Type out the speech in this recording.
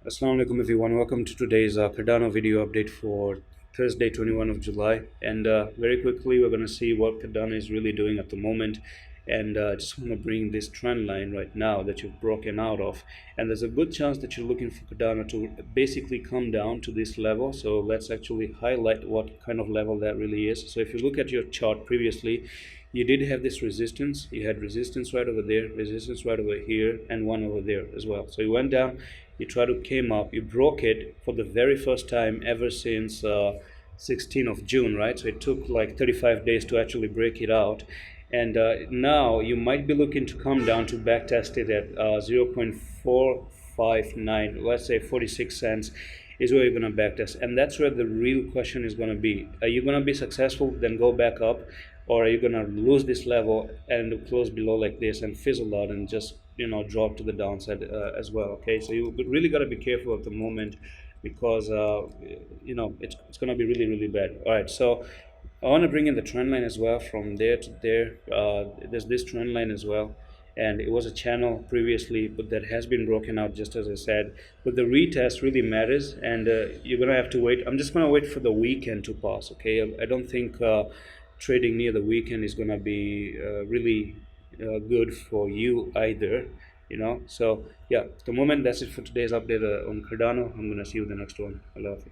Assalamu alaikum everyone. Welcome to today's Cardano video update for Thursday 21 of July. And very quickly we're going to see what Cardano is really doing at the moment. And I just want to bring this trend line right now that you've broken out of. And there's a good chance that you're looking for Cardano to basically come down to this level. So let's actually highlight what kind of level that really is. So if you look at your chart previously, you did have this resistance. You had resistance right over there, resistance right over here, and one over there as well. So you went down, you tried to came up, you broke it for the very first time ever since 16th of June, right? So it took like 35 days to actually break it out. And now you might be looking to come down to back test it at 0.459, let's say 46 cents is where you're going to backtest, and that's where the real question is going to be. Are you going to be successful, then go back up, or are you going to lose this level and close below like this and fizzle out and just drop to the downside as well? Okay, so you really got to be careful at the moment because it's going to be really bad. All right, so I want to bring in the trend line as well from there to there. There's this trend line as well, and it was a channel previously, but that has been broken out, just as I said. But the retest really matters, and you're gonna have to wait. I'm just gonna wait for the weekend to pass. Okay, I don't think trading near the weekend is gonna be really good for you either. So yeah, at the moment that's it for today's update on Cardano. I'm gonna see you in the next one. Allah Hafiz.